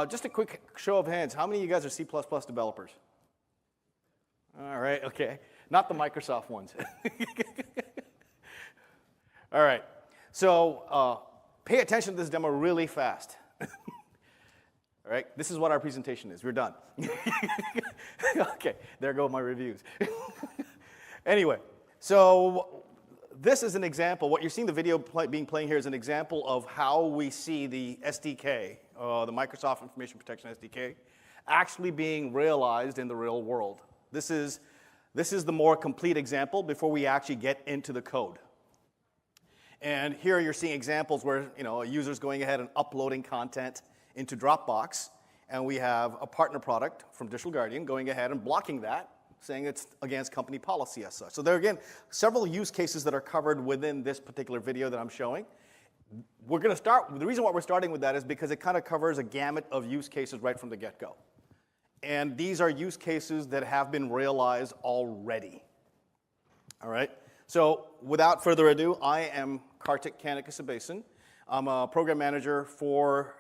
Just a quick show of hands. How many of you guys are C++ developers? All right, okay. Not the Microsoft ones. All right. So pay attention to this demo really fast. All right, this is what our presentation is. We're done. Okay, there go my reviews. Anyway, so this is an example. What you're seeing the video playing here is an example of how we see the SDK, the Microsoft Information Protection SDK, actually being realized in the real world. This is the more complete example before we actually get into the code. And here you're seeing examples where a user's going ahead and uploading content into Dropbox, and we have a partner product from Digital Guardian going ahead and blocking that, saying it's against company policy as such. So there are, again, several use cases that are covered within this particular video that I'm showing. We're going to start, the reason why we're starting with that is because it kind of covers a gamut of use cases right from the get-go. And these are use cases that have been realized already. All right? So without further ado, I am Kartik Kanikasabasan. I'm a program manager for,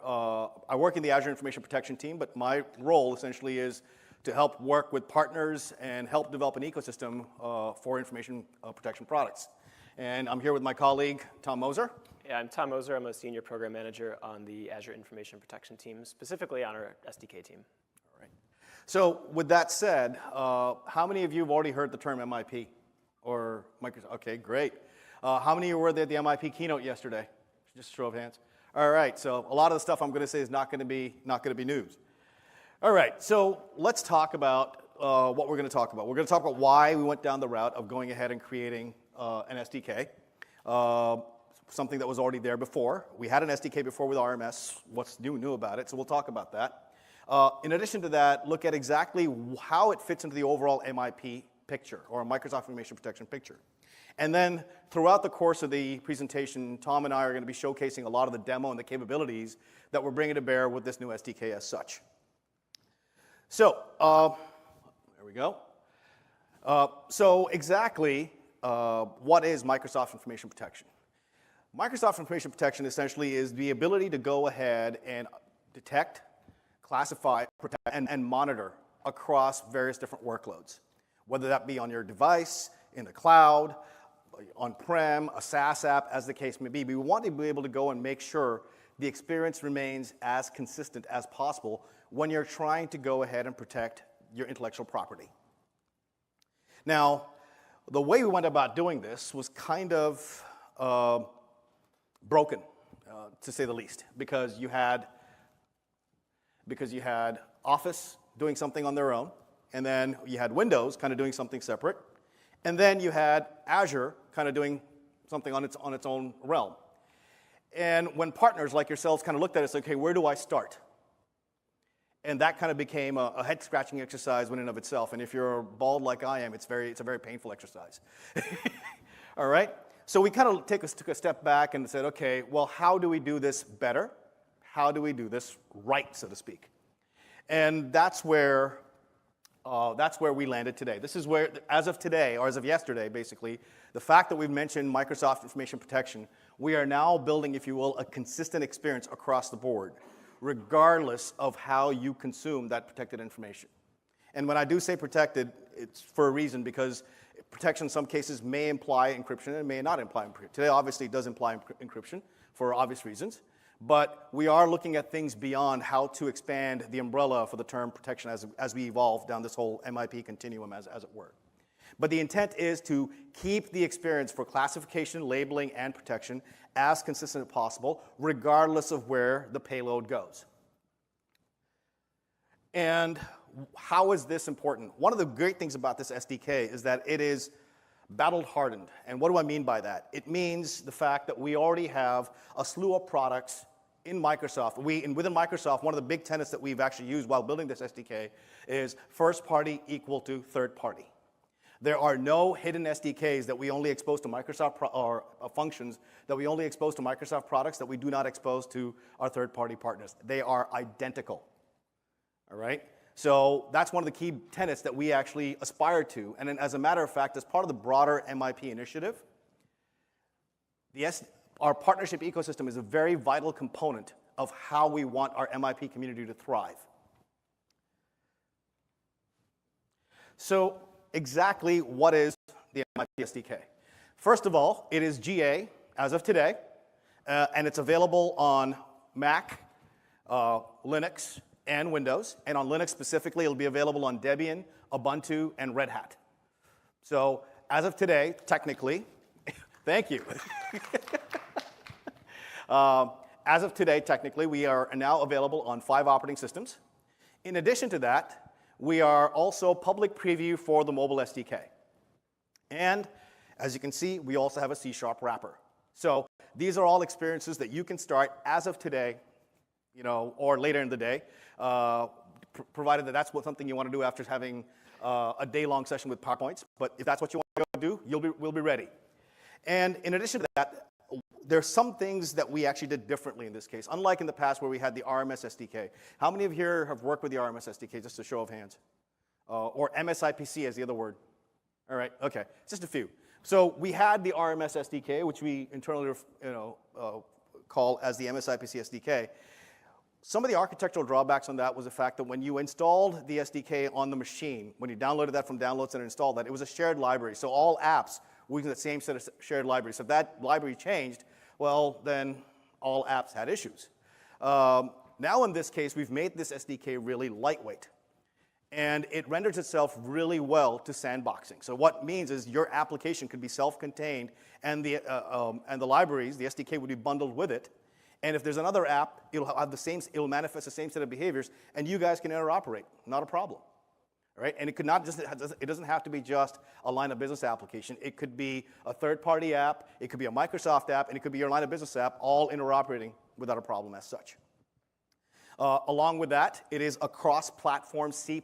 I work in the Azure Information Protection team, but my role essentially is to help work with partners and help develop an ecosystem for information protection products. And I'm here with my colleague, Tom Moser. Yeah, I'm Tom Moser. I'm a senior program manager on the Azure Information Protection team, specifically on our SDK team. All right. So with that said, how many of you have already heard the term MIP? Or Microsoft? Okay, great. How many of you were there at the MIP keynote yesterday? Just a show of hands. All right, so a lot of the stuff I'm going to say is not going to be news. All right, so let's talk about what we're going to talk about. We're going to talk about why we went down the route of going ahead and creating an SDK, something that was already there before. We had an SDK before with RMS. What's new about it? So we'll talk about that. In addition to that, look at exactly how it fits into the overall MIP picture, or a Microsoft Information Protection picture. And then throughout the course of the presentation, Tom and I are going to be showcasing a lot of the demo and the capabilities that we're bringing to bear with this new SDK as such. So there we go. So exactly what is Microsoft Information Protection? Microsoft Information Protection essentially is the ability to go ahead and detect, classify, protect, and monitor across various different workloads, whether that be on your device, in the cloud, on-prem, a SaaS app, as the case may be. We want to be able to go and make sure the experience remains as consistent as possible when you're trying to go ahead and protect your intellectual property. Now, the way we went about doing this was kind of broken, to say the least, because you had Office doing something on their own, and then you had Windows kind of doing something separate, and then you had Azure kind of doing something on its own realm. And when partners like yourselves kind of looked at it, said, okay, where do I start? And that kind of became a head-scratching exercise in and of itself. And if you're bald like I am, it's a very painful exercise. All right? So we kind of took a step back and said, okay, well, how do we do this better? How do we do this right, so to speak? And that's where we landed today. This is where, as of today, or as of yesterday, basically, the fact that we've mentioned Microsoft Information Protection, we are now building, if you will, a consistent experience across the board, regardless of how you consume that protected information. And when I do say protected, it's for a reason, because protection in some cases may imply encryption and may not imply encryption. Today, obviously, it does imply encryption for obvious reasons. But we are looking at things beyond how to expand the umbrella for the term protection as we evolve down this whole MIP continuum, as it were. But the intent is to keep the experience for classification, labeling, and protection as consistent as possible, regardless of where the payload goes. And how is this important? One of the great things about this SDK is that it is battle-hardened. And what do I mean by that? It means the fact that we already have a slew of products in Microsoft. Within Microsoft, one of the big tenets that we've actually used while building this SDK is first party equal to third party. There are no hidden SDKs that we only expose to Microsoft or functions that we only expose to Microsoft products that we do not expose to our third-party partners. They are identical. All right? So that's one of the key tenets that we actually aspire to. And then, as a matter of fact, as part of the broader MIP initiative, our partnership ecosystem is a very vital component of how we want our MIP community to thrive. So exactly what is the MIP SDK? First of all, it is GA as of today, and it's available on Mac, Linux, and Windows. And on Linux specifically, it'll be available on Debian, Ubuntu, and Red Hat. So as of today, technically, thank you. As of today, technically, we are now available on 5 operating systems. In addition to that, we are also public preview for the mobile SDK. And as you can see, we also have a C# wrapper. So these are all experiences that you can start as of today, or later in the day, provided that that's something you want to do after having a day-long session with PowerPoints. But if that's what you want to do, we'll be ready. And in addition to that, there's some things that we actually did differently in this case, unlike in the past where we had the RMS SDK. How many of you here have worked with the RMS SDK, just a show of hands? Or MSIPC as the other word. All right, okay, just a few. So we had the RMS SDK, which we internally call as the MSIPC SDK. Some of the architectural drawbacks on that was the fact that when you installed the SDK on the machine, when you downloaded that from Download Center and installed that, it was a shared library. So all apps were using the same set of shared libraries. So if that library changed, well, then all apps had issues. Now in this case, we've made this SDK really lightweight. And it renders itself really well to sandboxing. So what it means is your application could be self-contained, and the libraries, the SDK, would be bundled with it. And if there's another app, it'll manifest the same set of behaviors, and you guys can interoperate. Not a problem. All right? And it doesn't have to be just a line of business application. It could be a third-party app, it could be a Microsoft app, and it could be your line of business app, all interoperating without a problem as such. Along with that, it is a cross-platform C++.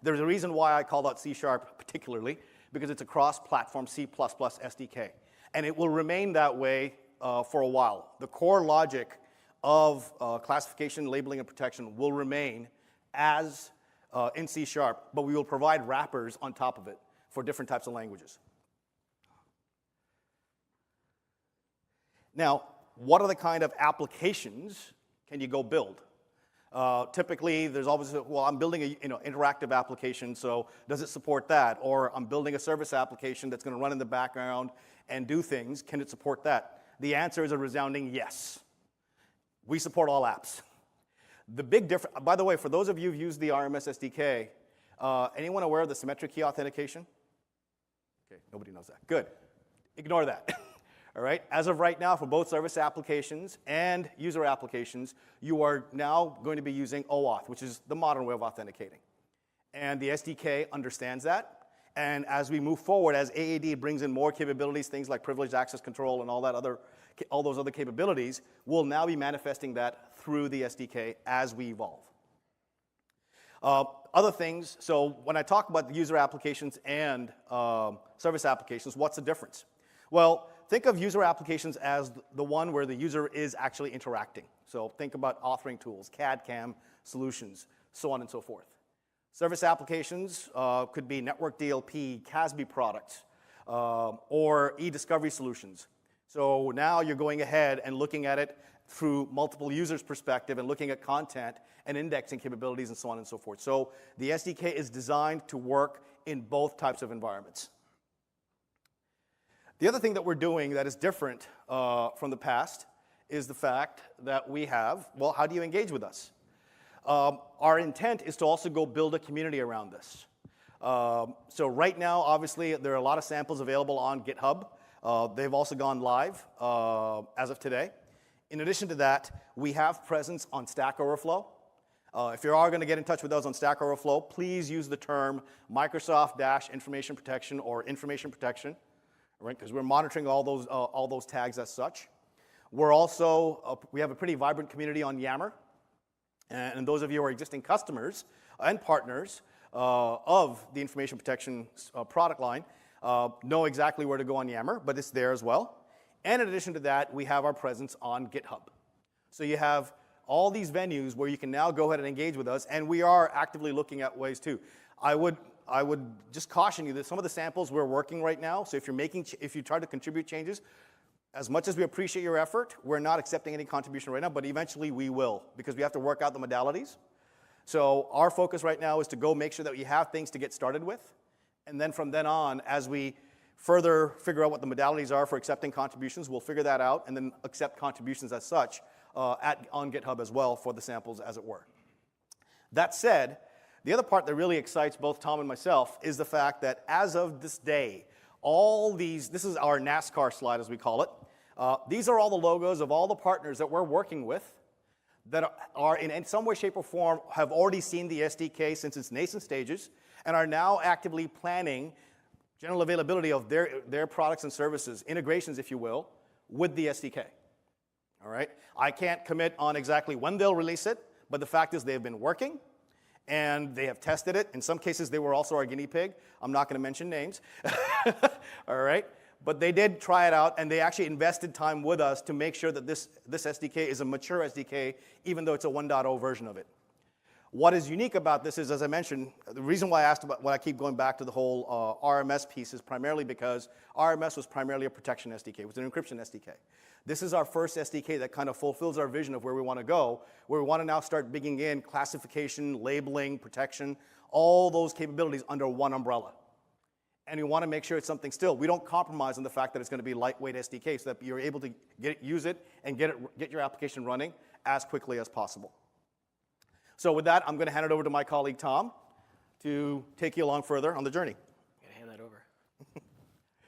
There's a reason why I call out C# particularly, because it's a cross-platform C++ SDK. And it will remain that way for a while. The core logic of classification, labeling, and protection will remain as in C#, but we will provide wrappers on top of it for different types of languages. Now, what are the kind of applications can you go build? Typically, there's always, well, I'm building an interactive application, so does it support that? Or I'm building a service application that's going to run in the background and do things. Can it support that? The answer is a resounding yes. We support all apps. The big difference, by the way, for those of you who've used the RMS SDK, anyone aware of the symmetric key authentication? Okay, nobody knows that. Good. Ignore that. All right, as of right now, for both service applications and user applications, you are now going to be using OAuth, which is the modern way of authenticating. And the SDK understands that. And as we move forward, as AAD brings in more capabilities, things like privileged access control and all those other capabilities, we'll now be manifesting that through the SDK as we evolve. Other things, so when I talk about the user applications and service applications, what's the difference? Well, think of user applications as the one where the user is actually interacting. So think about authoring tools, CAD/CAM solutions, so on and so forth. Service applications could be network DLP, CASB products, or e-discovery solutions. So now you're going ahead and looking at it through multiple users' perspective and looking at content and indexing capabilities and so on and so forth. So the SDK is designed to work in both types of environments. The other thing that we're doing that is different from the past is the fact that we have, well, how do you engage with us? Our intent is to also go build a community around this. So right now, obviously, there are a lot of samples available on GitHub. They've also gone live as of today. In addition to that, we have presence on Stack Overflow. If you are going to get in touch with us on Stack Overflow, please use the term Microsoft-information protection or information protection. Right, because we're monitoring all those tags as such. We're also, we have a pretty vibrant community on Yammer. And those of you who are existing customers and partners of the information protection product line know exactly where to go on Yammer, but it's there as well. And in addition to that, we have our presence on GitHub. So you have all these venues where you can now go ahead and engage with us, and we are actively looking at ways too. I would just caution you that some of the samples we're working right now, so if you try to contribute changes, as much as we appreciate your effort, we're not accepting any contribution right now, but eventually we will, because we have to work out the modalities. So our focus right now is to go make sure that we have things to get started with, and then from then on, as we further figure out what the modalities are for accepting contributions, we'll figure that out and then accept contributions as such on GitHub as well for the samples, as it were. That said, the other part that really excites both Tom and myself is the fact that as of this day, this is our NASCAR slide, as we call it. These are all the logos of all the partners that we're working with that are in some way, shape, or form have already seen the SDK since its nascent stages and are now actively planning general availability of their products and services, integrations, if you will, with the SDK. All right? I can't commit on exactly when they'll release it, but the fact is they've been working, and they have tested it. In some cases, they were also our guinea pig. I'm not going to mention names. All right? But they did try it out, and they actually invested time with us to make sure that this SDK is a mature SDK, even though it's a 1.0 version of it. What is unique about this is, as I mentioned, the reason why I asked about why I keep going back to the whole RMS piece is primarily because RMS was primarily a protection SDK. It was an encryption SDK. This is our first SDK that kind of fulfills our vision of where we want to go, where we want to now start digging in classification, labeling, protection, all those capabilities under one umbrella. And we want to make sure it's something still. We don't compromise on the fact that it's going to be lightweight SDK so that you're able to use it and get your application running as quickly as possible. So with that, I'm going to hand it over to my colleague, Tom, to take you along further on the journey. I'm going to hand that over.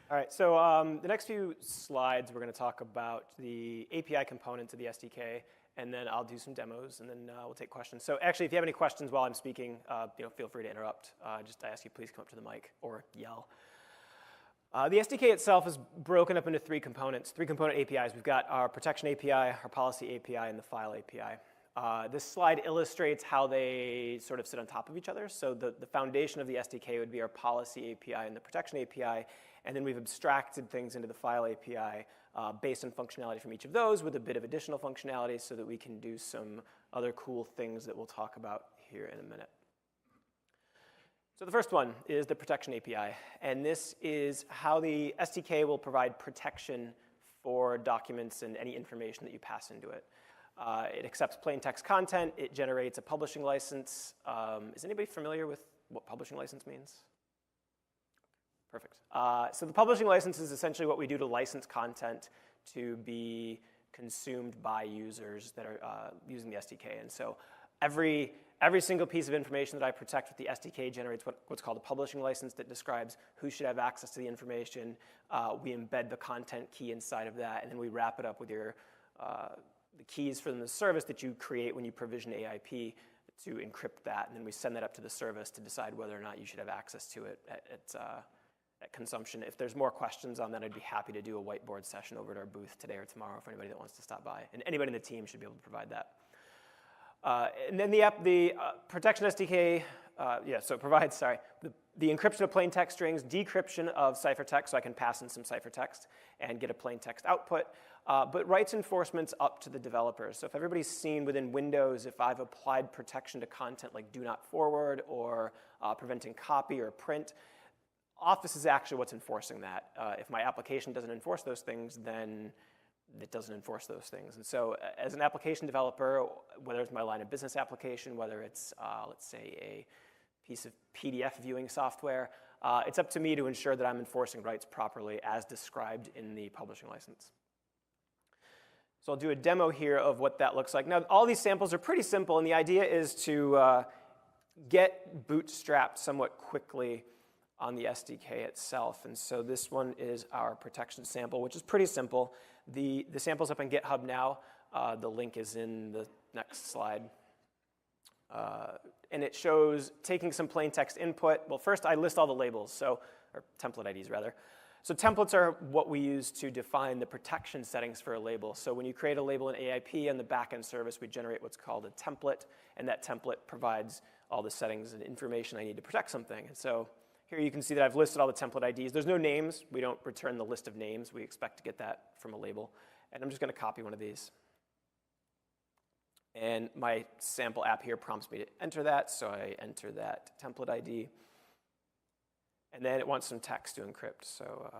All right, so the next few slides, we're going to talk about the API component to the SDK, and then I'll do some demos, and then we'll take questions. So actually, if you have any questions while I'm speaking, feel free to interrupt. Just ask you, please come up to the mic or yell. The SDK itself is broken up into three components, three-component APIs. We've got our protection API, our policy API, and the file API. This slide illustrates how they sort of sit on top of each other. So the foundation of the SDK would be our policy API and the protection API, and then we've abstracted things into the file API based on functionality from each of those with a bit of additional functionality so that we can do some other cool things that we'll talk about here in a minute. So the first one is the protection API, and this is how the SDK will provide protection for documents and any information that you pass into it. It accepts plain text content. It generates a publishing license. Is anybody familiar with what publishing license means? Perfect. So the publishing license is essentially what we do to license content to be consumed by users that are using the SDK. And so every single piece of information that I protect with the SDK generates what's called a publishing license that describes who should have access to the information. We embed the content key inside of that, and then we wrap it up with your the keys from the service that you create when you provision AIP to encrypt that, and then we send that up to the service to decide whether or not you should have access to it at consumption. If there's more questions on that, I'd be happy to do a whiteboard session over at our booth today or tomorrow for anybody that wants to stop by, and anybody in the team should be able to provide that. And then the protection SDK, so it provides, the encryption of plain text strings, decryption of ciphertext, so I can pass in some ciphertext and get a plain text output, but rights enforcement's up to the developers. So if everybody's seen within Windows, if I've applied protection to content like do not forward or preventing copy or print, Office is actually what's enforcing that. If my application doesn't enforce those things, then it doesn't enforce those things. And so as an application developer, whether it's my line of business application, whether it's, let's say, a piece of PDF viewing software, it's up to me to ensure that I'm enforcing rights properly as described in the publishing license. So I'll do a demo here of what that looks like. Now, all these samples are pretty simple, and the idea is to get bootstrapped somewhat quickly on the SDK itself. And so this one is our protection sample, which is pretty simple. The sample's up on GitHub now. The link is in the next slide. And it shows taking some plain text input. Well, first I list all the labels, or template IDs rather. So templates are what we use to define the protection settings for a label. So when you create a label in AIP on the backend service, we generate what's called a template, and that template provides all the settings and information I need to protect something. And so here you can see that I've listed all the template IDs. There's no names. We don't return the list of names. We expect to get that from a label. And I'm just going to copy one of these. And my sample app here prompts me to enter that, so I enter that template ID. And then it wants some text to encrypt, so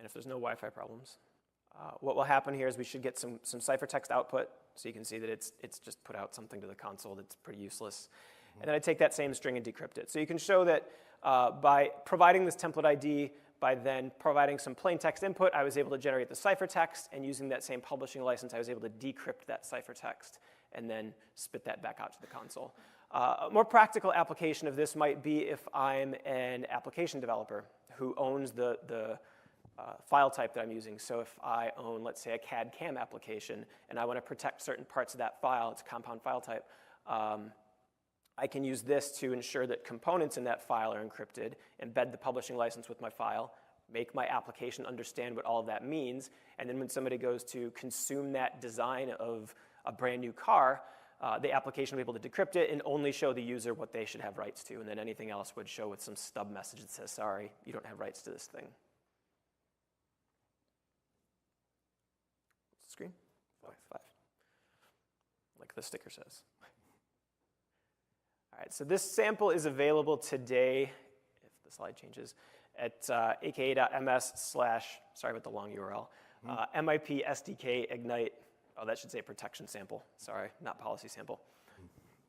and if there's no Wi-Fi problems. What will happen here is we should get some ciphertext output, so you can see that it's just put out something to the console that's pretty useless. And then I take that same string and decrypt it. So you can show that by providing this template ID, by then providing some plain text input, I was able to generate the ciphertext, and using that same publishing license, I was able to decrypt that ciphertext and then spit that back out to the console. A more practical application of this might be if I'm an application developer who owns the file type that I'm using. So if I own, let's say, a CAD/CAM application, and I want to protect certain parts of that file, it's a compound file type, I can use this to ensure that components in that file are encrypted, embed the publishing license with my file, make my application understand what all of that means, and then when somebody goes to consume that design of a brand new car, the application will be able to decrypt it and only show the user what they should have rights to, and then anything else would show with some stub message that says, sorry, you don't have rights to this thing. Screen? 5. Like the sticker says. All right, so this sample is available today, if the slide changes, at aka.ms/, sorry about the long URL, MIP SDK Ignite. Oh, that should say protection sample. Sorry, not policy sample.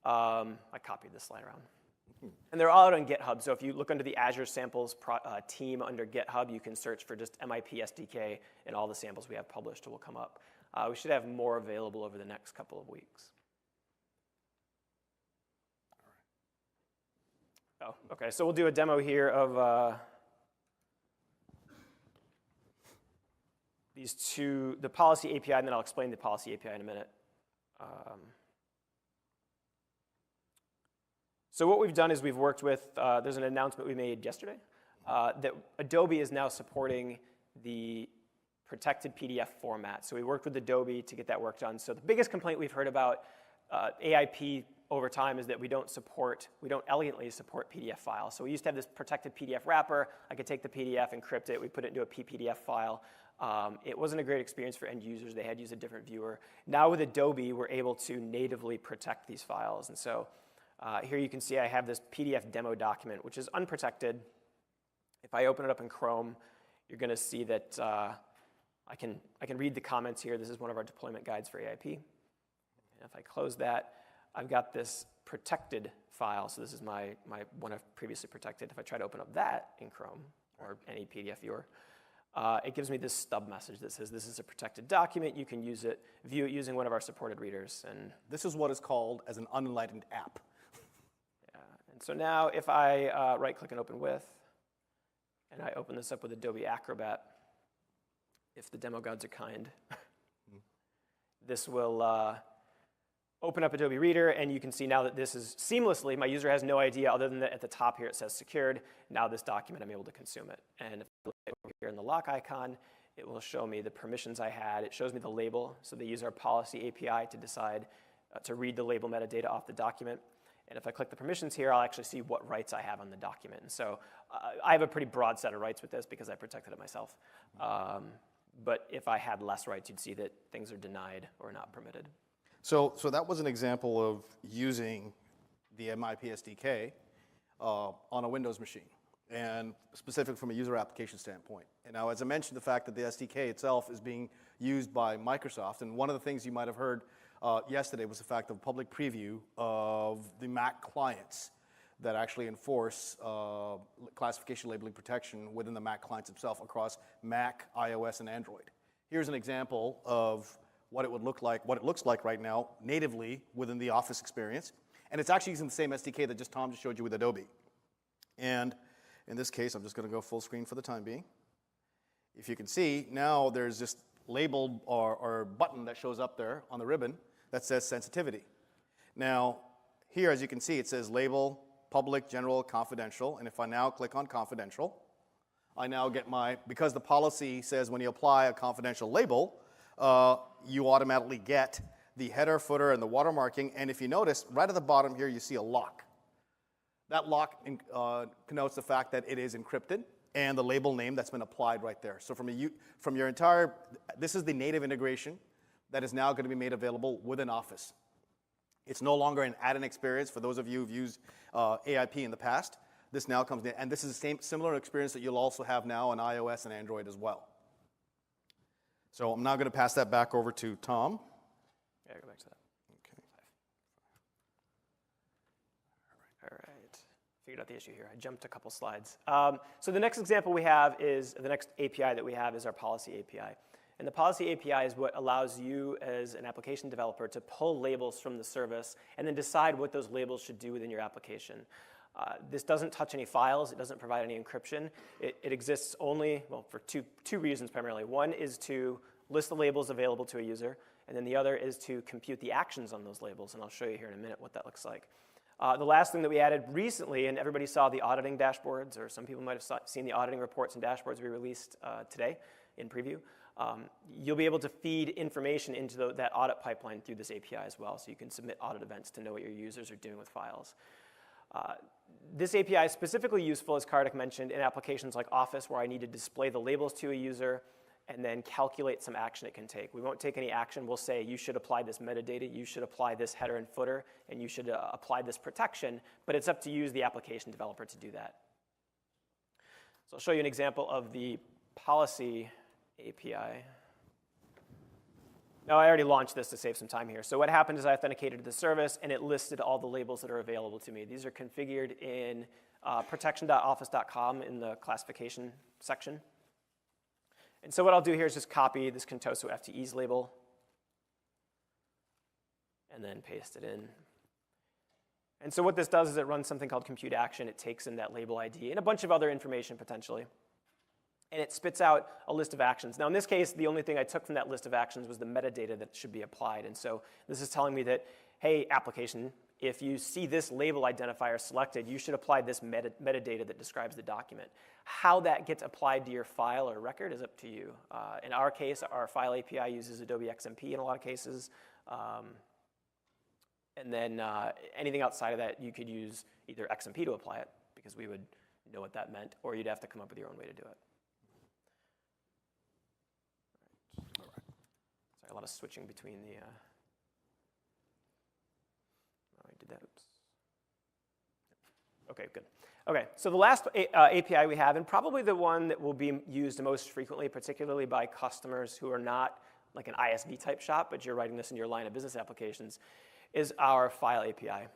I copied this slide around. And they're all out on GitHub, so if you look under the Azure samples team under GitHub, you can search for just MIP SDK, and all the samples we have published will come up. We should have more available over the next couple of weeks. Oh, okay, so we'll do a demo here of these two, the policy API, and then I'll explain the policy API in a minute. So what we've done is we've worked with, there's an announcement we made yesterday, that Adobe is now supporting the protected PDF format. So we worked with Adobe to get that work done. So the biggest complaint we've heard about AIP over time is that we don't elegantly support PDF files. So we used to have this protected PDF wrapper. I could take the PDF, encrypt it, we put it into a PPDF file. It wasn't a great experience for end users. They had to use a different viewer. Now with Adobe, we're able to natively protect these files. And so here you can see I have this PDF demo document, which is unprotected. If I open it up in Chrome, you're going to see that I can read the comments here. This is one of our deployment guides for AIP. And if I close that, I've got this protected file. So this is my one I've previously protected. If I try to open up that in Chrome or any PDF viewer, it gives me this stub message that says this is a protected document. You can use it, view it using one of our supported readers. And this is what is called as an unenlightened app. Yeah. And so now if I right-click and open with, and I open this up with Adobe Acrobat, if the demo gods are kind, this will open up Adobe Reader, and you can see now that this is seamlessly, my user has no idea other than that at the top here it says secured. Now this document, I'm able to consume it. And if I look over here in the lock icon, it will show me the permissions I had. It shows me the label, so they use our policy API to decide to read the label metadata off the document. And if I click the permissions here, I'll actually see what rights I have on the document. And so I have a pretty broad set of rights with this because I protected it myself. But if I had less rights, you'd see that things are denied or not permitted. So that was an example of using the MIP SDK on a Windows machine, and specific from a user application standpoint. And now, as I mentioned, the fact that the SDK itself is being used by Microsoft, and one of the things you might have heard yesterday was the fact of public preview of the Mac clients that actually enforce classification labeling protection within the Mac clients itself across Mac, iOS, and Android. Here's an example of what it would look like, what it looks like right now natively within the Office experience. And it's actually using the same SDK that Tom just showed you with Adobe. And in this case, I'm just going to go full screen for the time being. If you can see, now there's this labeled or button that shows up there on the ribbon that says sensitivity. Now, here, as you can see, it says label, public, general, confidential. And if I now click on confidential, I now get because the policy says when you apply a confidential label, you automatically get the header, footer, and the watermarking. And if you notice, right at the bottom here, you see a lock. That lock connotes the fact that it is encrypted and the label name that's been applied right there. So from your entire, this is the native integration that is now going to be made available within Office. It's no longer an add-in experience for those of you who've used AIP in the past. This now comes in, and this is the same similar experience that you'll also have now on iOS and Android as well. So I'm now going to pass that back over to Tom. Yeah, go back to that. Okay. All right. Figured out the issue here. I jumped a couple slides. So the next example we have is, the next API that we have is our policy API. And the policy API is what allows you as an application developer to pull labels from the service and then decide what those labels should do within your application. This doesn't touch any files. It doesn't provide any encryption. It exists only, well, for two reasons primarily. One is to list the labels available to a user, and then the other is to compute the actions on those labels, and I'll show you here in a minute what that looks like. The last thing that we added recently, and everybody saw the auditing dashboards, or some people might have seen the auditing reports and dashboards we released today in preview. You'll be able to feed information into that audit pipeline through this API as well, so you can submit audit events to know what your users are doing with files. This API is specifically useful, as Kartik mentioned, in applications like Office, where I need to display the labels to a user and then calculate some action it can take. We won't take any action. We'll say, you should apply this metadata, you should apply this header and footer, and you should apply this protection, but it's up to you as the application developer to do that. So I'll show you an example of the policy API. Now, I already launched this to save some time here. So what happened is I authenticated to the service, and it listed all the labels that are available to me. These are configured in protection.office.com in the classification section. And so what I'll do here is just copy this Contoso FTEs label and then paste it in. And so what this does is it runs something called compute action. It takes in that label ID and a bunch of other information potentially. And it spits out a list of actions. Now, in this case, the only thing I took from that list of actions was the metadata that should be applied. And so this is telling me that, hey, application, if you see this label identifier selected, you should apply this metadata that describes the document. How that gets applied to your file or record is up to you. In our case, our file API uses Adobe XMP in a lot of cases. And then anything outside of that, you could use either XMP to apply it, because we would know what that meant, or you'd have to come up with your own way to do it. A lot of switching between the, oh, I did that, oops. Okay, good. Okay, so the last API we have, and probably the one that will be used most frequently, particularly by customers who are not like an ISV type shop, but you're writing this in your line of business applications, is our file API.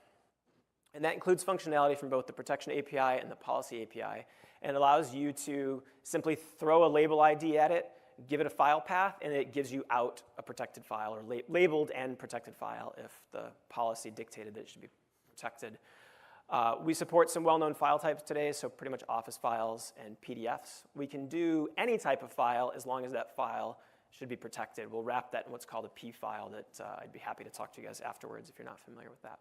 And that includes functionality from both the protection API and the policy API, and allows you to simply throw a label ID at it, give it a file path, and it gives you out a protected file, or labeled and protected file if the policy dictated that it should be protected. We support some well-known file types today, so pretty much Office files and PDFs. We can do any type of file as long as that file should be protected. We'll wrap that in what's called a P file that I'd be happy to talk to you guys afterwards if you're not familiar with that.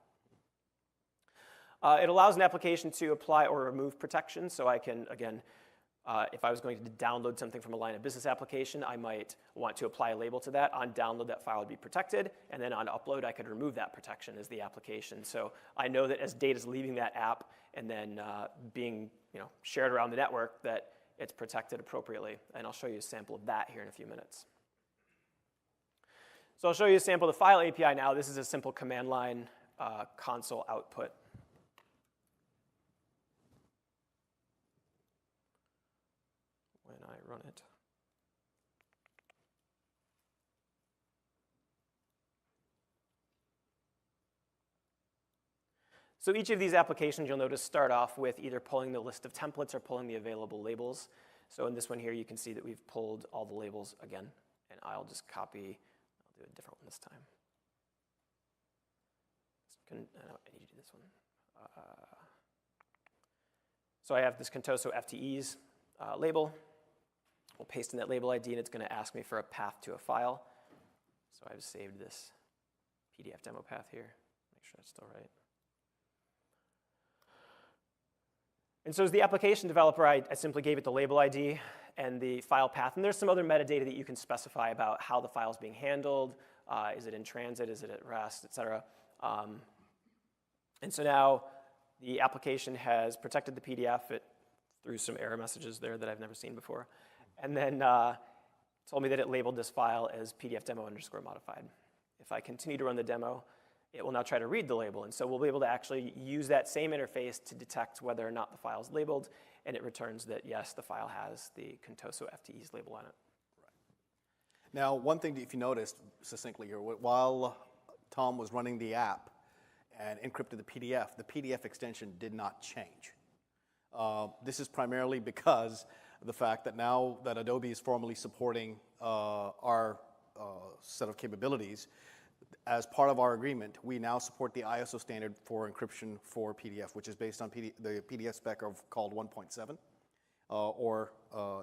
It allows an application to apply or remove protection, so I can, again, if I was going to download something from a line of business application, I might want to apply a label to that. On download, that file would be protected, and then on upload, I could remove that protection as the application. So I know that as data is leaving that app and then being shared around the network, that it's protected appropriately. And I'll show you a sample of that here in a few minutes. So I'll show you a sample of the file API now. This is a simple command line console output. When I run it. So each of these applications, you'll notice, start off with either pulling the list of templates or pulling the available labels. So in this one here, you can see that we've pulled all the labels again. And I'll just copy, I'll do a different one this time. I need to do this one. So I have this Contoso FTEs label. We'll paste in that label ID, and it's going to ask me for a path to a file. So I've saved this PDF demo path here. Make sure that's still right. And so as the application developer, I simply gave it the label ID and the file path. And there's some other metadata that you can specify about how the file is being handled. Is it in transit? Is it at rest? Et cetera. And so now the application has protected the PDF. It threw some error messages there that I've never seen before. And then told me that it labeled this file as PDF demo_modified. If I continue to run the demo, it will now try to read the label. And so we'll be able to actually use that same interface to detect whether or not the file is labeled. And it returns that, yes, the file has the Contoso FTEs label on it. Now, one thing, if you noticed succinctly here, while Tom was running the app and encrypted the PDF extension did not change. This is primarily because of the fact that now that Adobe is formally supporting our set of capabilities, as part of our agreement, we now support the ISO standard for encryption for PDF, which is based on the PDF spec called 1.7, or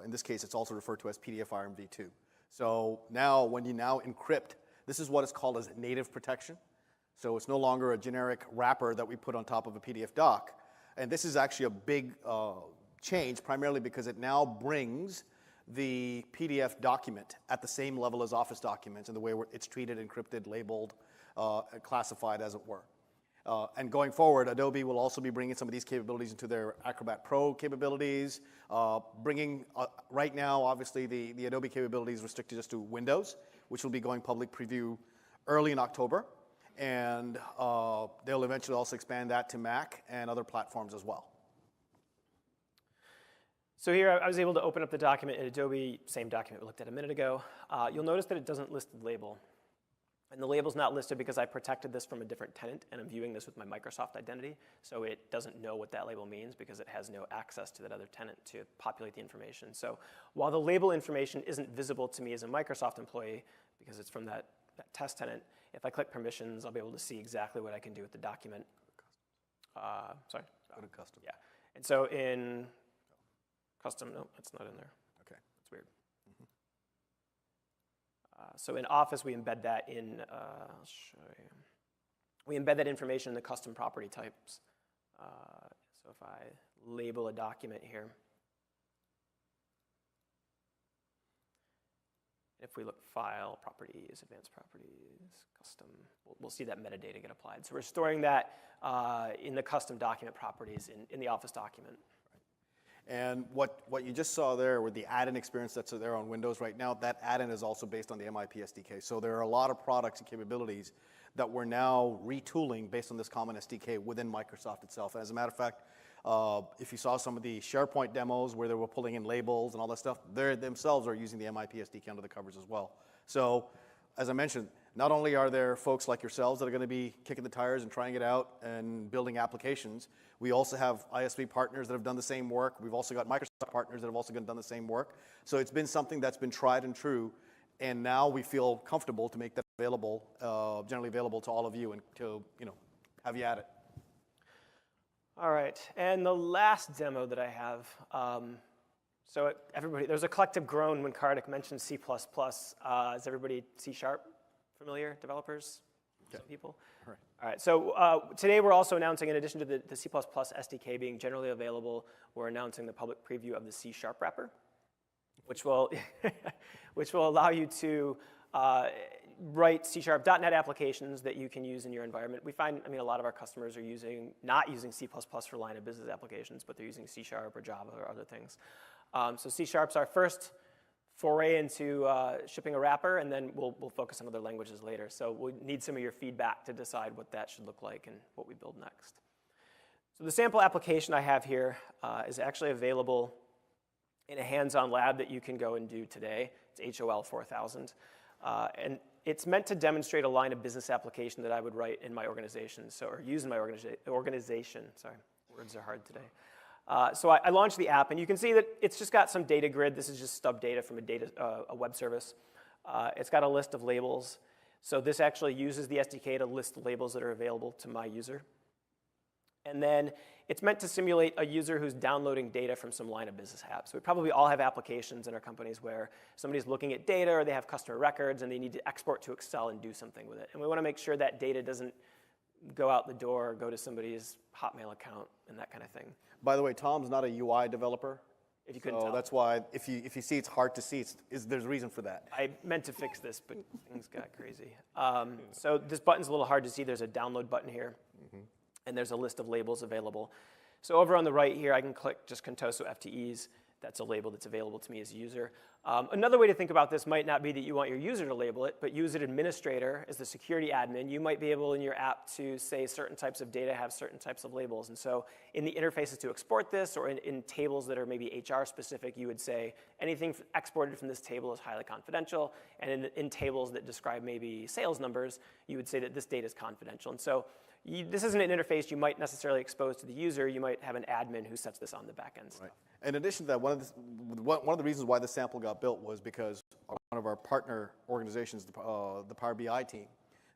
in this case, it's also referred to as PDF-iron v2. So now, when you now encrypt, this is what is called as native protection. So it's no longer a generic wrapper that we put on top of a PDF doc. And this is actually a big change, primarily because it now brings the PDF document at the same level as Office documents in the way where it's treated, encrypted, labeled, classified, as it were. And going forward, Adobe will also be bringing some of these capabilities into their Acrobat Pro capabilities, right now, obviously, the Adobe capability is restricted just to Windows, which will be going public preview early in October. And they'll eventually also expand that to Mac and other platforms as well. So here I was able to open up the document in Adobe, same document we looked at a minute ago. You'll notice that it doesn't list the label. And the label's not listed because I protected this from a different tenant, and I'm viewing this with my Microsoft identity. So it doesn't know what that label means because it has no access to that other tenant to populate the information. So while the label information isn't visible to me as a Microsoft employee, because it's from that test tenant, if I click permissions, I'll be able to see exactly what I can do with the document. Sorry? Go to custom. Yeah. And so in custom, no, that's not in there. Okay. That's weird. So in Office, we embed that in, I'll show you. We embed that information in the custom property types. So if I label a document here, if we look File, Properties, Advanced Properties, Custom, we'll see that metadata get applied. So we're storing that in the custom document properties in the Office document. And what you just saw there with the add-in experience that's there on Windows right now, that add-in is also based on the MIP SDK. So there are a lot of products and capabilities that we're now retooling based on this common SDK within Microsoft itself. And as a matter of fact, if you saw some of the SharePoint demos where they were pulling in labels and all that stuff, they themselves are using the MIP SDK under the covers as well. So as I mentioned, not only are there folks like yourselves that are going to be kicking the tires and trying it out and building applications, we also have ISV partners that have done the same work. We've also got Microsoft partners that have also done the same work. So it's been something that's been tried and true, and now we feel comfortable to make that available, generally available to all of you and to have you at it. All right, and the last demo that I have, so everybody, there's a collective groan when Kartik mentioned C++. Is everybody C# familiar, developers? Okay. Some people? All All right. right, so today we're also announcing, in addition to the C++ SDK being generally available, we're announcing the public preview of the C# wrapper, which will, which will allow you to write C# .NET applications that you can use in your environment. We find, a lot of our customers are not using C++ for line of business applications, but they're using C# or Java or other things. So C# our first foray into shipping a wrapper, and then we'll focus on other languages later. So we need some of your feedback to decide what that should look like and what we build next. So the sample application I have here is actually available in a hands-on lab that you can go and do today. It's HOL 4000. And it's meant to demonstrate a line of business application that I would write in my organization, or use in my organization. Sorry, words are hard today. So I launched the app, and you can see that it's just got some data grid. This is just stub data from a web service. It's got a list of labels. So this actually uses the SDK to list the labels that are available to my user. And then it's meant to simulate a user who's downloading data from some line of business app. So we probably all have applications in our companies where somebody's looking at data, or they have customer records, and they need to export to Excel and do something with it. And we want to make sure that data doesn't go out the door, or go to somebody's Hotmail account, and that kind of thing. By the way, Tom's not a UI developer. If you couldn't tell. That's why if you see it's hard to see, there's a reason for that. I meant to fix this, but things got crazy. So this button's a little hard to see. There's a download button here, and there's a list of labels available. So over on the right here, I can click just Contoso FTEs. That's a label that's available to me as a user. Another way to think about this might not be that you want your user to label it, but use an administrator as the security admin. You might be able in your app to say certain types of data have certain types of labels. And so in the interfaces to export this, or in tables that are maybe HR specific, you would say anything exported from this table is highly confidential. And in tables that describe maybe sales numbers, you would say that this data is confidential. And so this isn't an interface you might necessarily expose to the user. You might have an admin who sets this on the back end stuff. Right. In addition to that, one of the reasons why the sample got built was because one of our partner organizations, the Power BI team,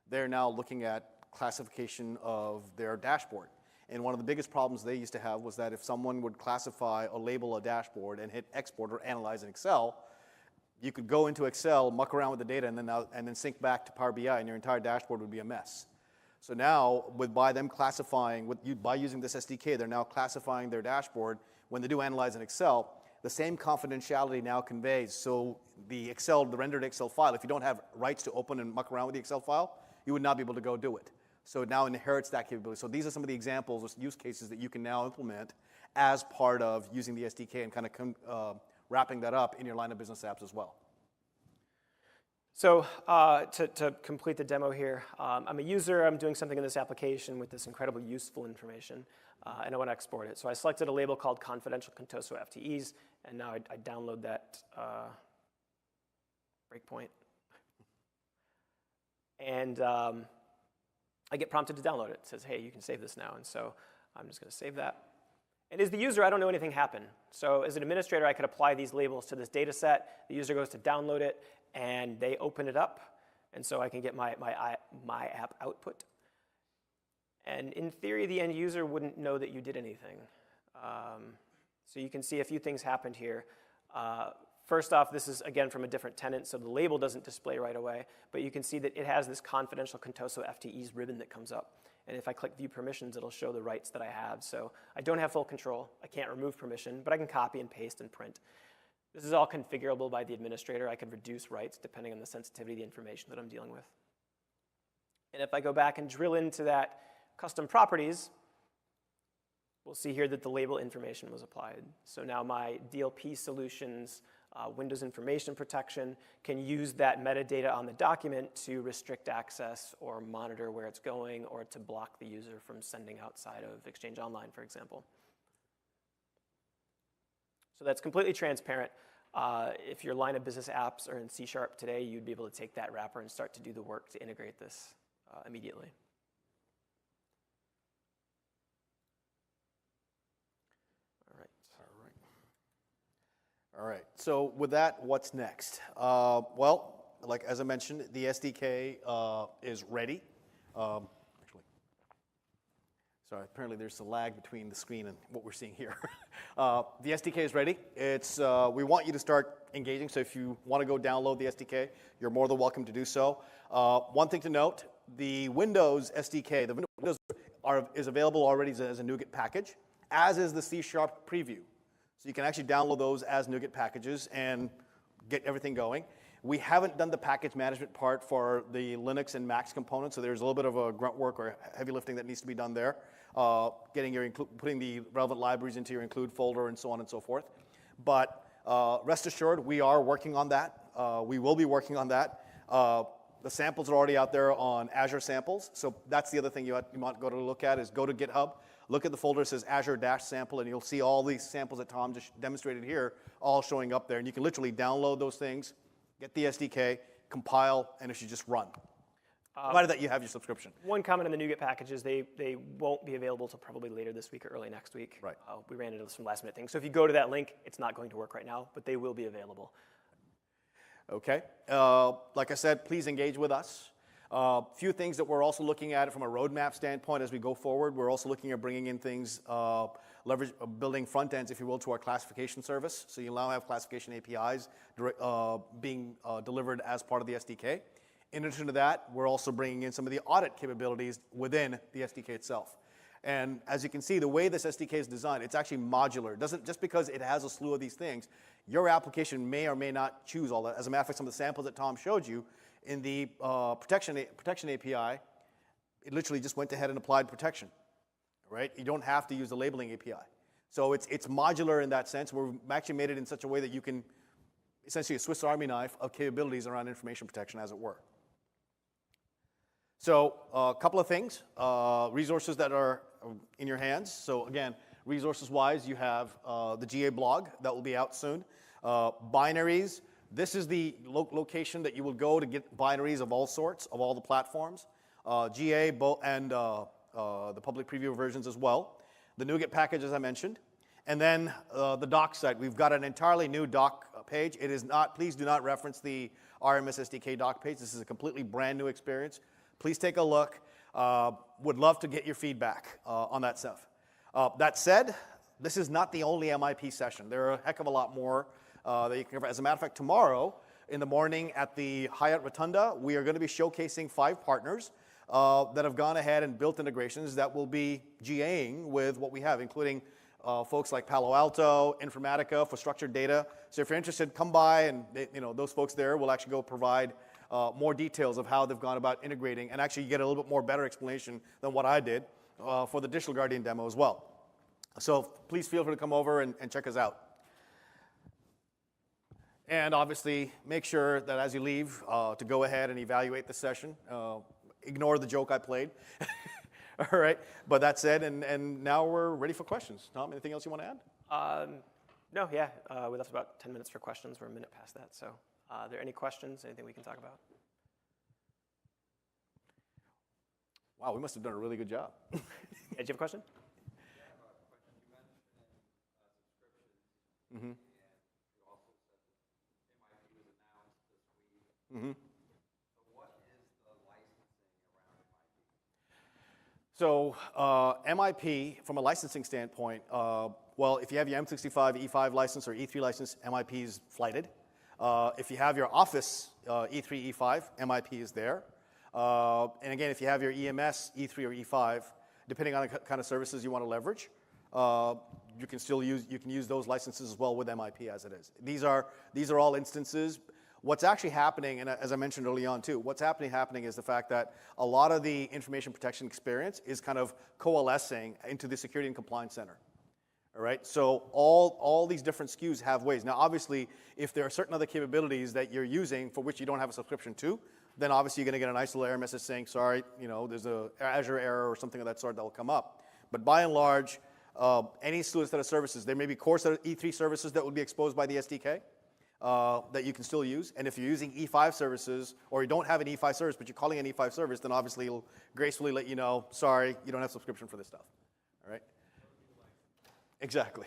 they're now looking at classification of their dashboard. And one of the biggest problems they used to have was that if someone would classify or label a dashboard and hit export or analyze in Excel, you could go into Excel, muck around with the data, and then sync back to Power BI, and your entire dashboard would be a mess. So now, by them classifying, by using this SDK, they're now classifying their dashboard. When they do analyze in Excel, the same confidentiality now conveys. So the rendered Excel file, if you don't have rights to open and muck around with the Excel file, you would not be able to go do it. So it now inherits that capability. So these are some of the examples or use cases that you can now implement as part of using the SDK and kind of wrapping that up in your line of business apps as well. So to complete the demo here, I'm a user. I'm doing something in this application with this incredibly useful information, and I want to export it. So I selected a label called confidential Contoso FTEs, and now I download that breakpoint. And I get prompted to download it. It says, hey, you can save this now. And so I'm just going to save that. And as the user, I don't know anything happened. So as an administrator, I could apply these labels to this data set. The user goes to download it, and they open it up. And so I can get my app output. And in theory, the end user wouldn't know that you did anything. So you can see a few things happened here. First off, this is, again, from a different tenant, so the label doesn't display right away. But you can see that it has this confidential Contoso FTEs ribbon that comes up. And if I click View Permissions, it'll show the rights that I have. So I don't have full control. I can't remove permission, but I can copy and paste and print. This is all configurable by the administrator. I can reduce rights depending on the sensitivity of the information that I'm dealing with. And if I go back and drill into that custom properties, we'll see here that the label information was applied. So now my DLP solutions, Windows information protection, can use that metadata on the document to restrict access or monitor where it's going or to block the user from sending outside of Exchange Online, for example. So that's completely transparent. If your line of business apps are in C# today, you'd be able to take that wrapper and start to do the work to integrate this immediately. All right, so with that, what's next? Well, like as I mentioned, the SDK is ready. Actually, sorry, apparently there's a lag between the screen and what we're seeing here. The SDK is ready. We want you to start engaging, so if you want to go download the SDK, you're more than welcome to do so. One thing to note, the Windows SDK, the Windows is available already as a NuGet package, as is the C# preview. So you can actually download those as NuGet packages and get everything going. We haven't done the package management part for the Linux and Macs components, so there's a little bit of a grunt work or heavy lifting that needs to be done there, putting the relevant libraries into your include folder and so on and so forth. But rest assured, we are working on that. We will be working on that. The samples are already out there on Azure samples, so that's the other thing you might go to look at is go to GitHub. Look at the folder that says Azure-sample, and you'll see all these samples that Tom just demonstrated here all showing up there. And you can literally download those things, get the SDK, compile, and it should just run. Provided that you have your subscription. One comment on the NuGet packages, they won't be available until probably later this week or early next week. Right. We ran into some last-minute things. So if you go to that link, it's not going to work right now, but they will be available. Okay. Like I said, please engage with us. Few things that we're also looking at from a roadmap standpoint as we go forward. We're also looking at bringing in things, building front ends, if you will, to our classification service. So you now have classification APIs being delivered as part of the SDK. In addition to that, we're also bringing in some of the audit capabilities within the SDK itself. And as you can see, the way this SDK is designed, it's actually modular. It doesn't, just because it has a slew of these things, your application may or may not choose all that. As a matter of fact, some of the samples that Tom showed you, in the protection API, it literally just went ahead and applied protection, right? You don't have to use the labeling API. So it's modular in that sense. We've actually made it in such a way that you can essentially a Swiss Army knife of capabilities around information protection, as it were. So a couple of things, resources that are in your hands. So again, resources-wise, you have the GA blog that will be out soon. Binaries, this is the location that you will go to get binaries of all sorts, of all the platforms. GA and the public preview versions as well. The NuGet package, as I mentioned. And then the doc site. We've got an entirely new doc page. It is not, please do not reference the RMS SDK doc page. This is a completely brand new experience. Please take a look. Would love to get your feedback on that stuff. That said, this is not the only MIP session. There are a heck of a lot more that you can cover. As a matter of fact, tomorrow in the morning at the Hyatt Rotunda, we are going to be showcasing 5 partners that have gone ahead and built integrations that will be GAing with what we have, including folks like Palo Alto, Informatica for structured data. So if you're interested, come by, and those folks there will actually go provide more details of how they've gone about integrating, and actually get a little bit more better explanation than what I did for the Digital Guardian demo as well. So please feel free to come over and check us out. And obviously, make sure that as you leave, to go ahead and evaluate the session. Ignore the joke I played. All right, but that said, and now we're ready for questions. Tom, anything else you want to add? No, yeah, we left about 10 minutes for questions. We're a minute past that, so are there any questions, anything we can talk about? Wow, we must have done a really good job. Yeah, did you have a question? Yeah, I have a question. You mentioned subscriptions, Mm-hmm. and you also said that MIP was announced this week. Mm-hmm. So what is the licensing around MIP? So MIP, from a licensing standpoint, well, if you have your M65 E5 license or E3 license, MIP is flighted. If you have your Office E3, E5, MIP is there. And again, if you have your EMS E3 or E5, depending on the kind of services you want to leverage, you can use those licenses as well with MIP as it is. These are all instances. What's actually happening, and as I mentioned early on too, what's happening is the fact that a lot of the information protection experience is kind of coalescing into the Security and Compliance Center. All right, so all these different SKUs have ways. Now, obviously, if there are certain other capabilities that you're using for which you don't have a subscription to, then obviously you're going to get a nice little error message saying, sorry, there's a Azure error or something of that sort that will come up. But by and large, any set of services, there may be core set of E3 services that will be exposed by the SDK that you can still use. And if you're using E5 services, or you don't have an E5 service, but you're calling an E5 service, then obviously it'll gracefully let you know, sorry, you don't have subscription for this stuff. All right? Exactly.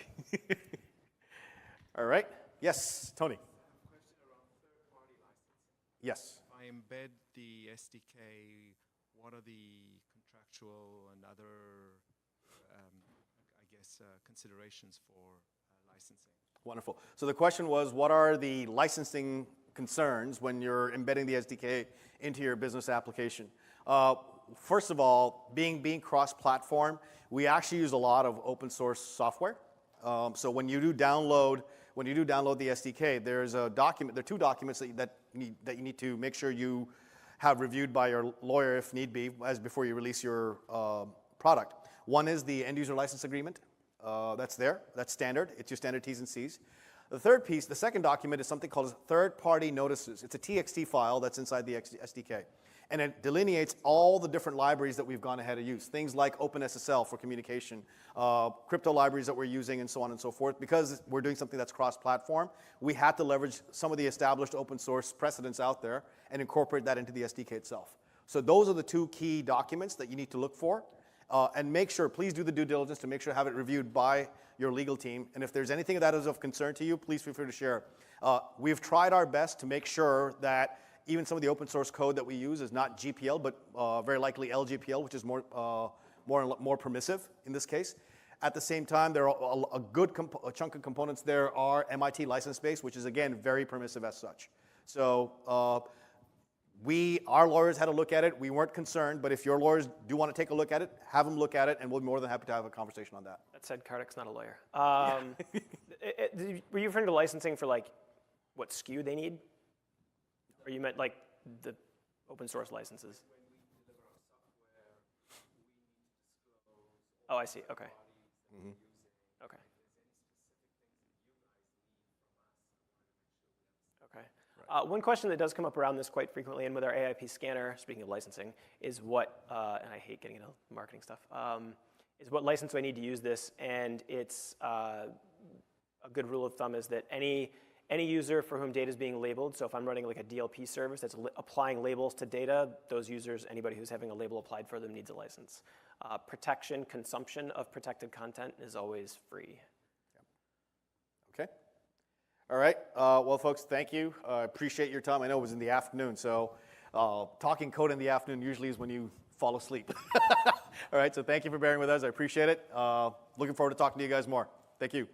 All right. Yes, Tony. Question around third-party licensing. Yes. If I embed the SDK, what are the contractual and other, considerations for licensing? Wonderful. So the question was, what are the licensing concerns when you're embedding the SDK into your business application? First of all, being cross-platform, we actually use a lot of open source software. So when you do download the SDK, there's a document. There are 2 documents that you need to make sure you have reviewed by your lawyer if need be, as before you release your product. One is the end user license agreement. That's there. That's standard. It's your standard T's and C's. The second document is something called third-party notices. It's a TXT file that's inside the SDK. And it delineates all the different libraries that we've gone ahead and used. Things like OpenSSL for communication, crypto libraries that we're using, and so on and so forth. Because we're doing something that's cross-platform, we had to leverage some of the established open source precedents out there and incorporate that into the SDK itself. So those are the 2 key documents that you need to look for. And make sure, please do the due diligence to make sure to have it reviewed by your legal team. And if there's anything that is of concern to you, please feel free to share. We've tried our best to make sure that even some of the open source code that we use is not GPL, but very likely LGPL, which is more permissive in this case. At the same time, there are a good chunk of components there are MIT license-based, which is, again, very permissive as such. So our lawyers had a look at it. We weren't concerned, but if your lawyers do want to take a look at it, have them look at it, and we'll be more than happy to have a conversation on that. That said, Kartik's not a lawyer. Were you referring to licensing for what SKU they need? Or you meant the open source licenses? When we deliver our software, we need to disclose. Oh, I see. Okay. Mm-hmm. Okay. One question that does come up around this quite frequently, and with our AIP scanner, speaking of licensing, is what, and I hate getting into marketing stuff, is what license do I need to use this? And it's a good rule of thumb is that any user for whom data is being labeled, so if I'm running like a DLP service that's applying labels to data, those users, anybody who's having a label applied for them needs a license. Protection, consumption of protected content is always free. Okay. All right. Well, folks, thank you. I appreciate your time. I know it was in the afternoon, so talking code in the afternoon usually is when you fall asleep. All right, so thank you for bearing with us. I appreciate it. Looking forward to talking to you guys more. Thank you.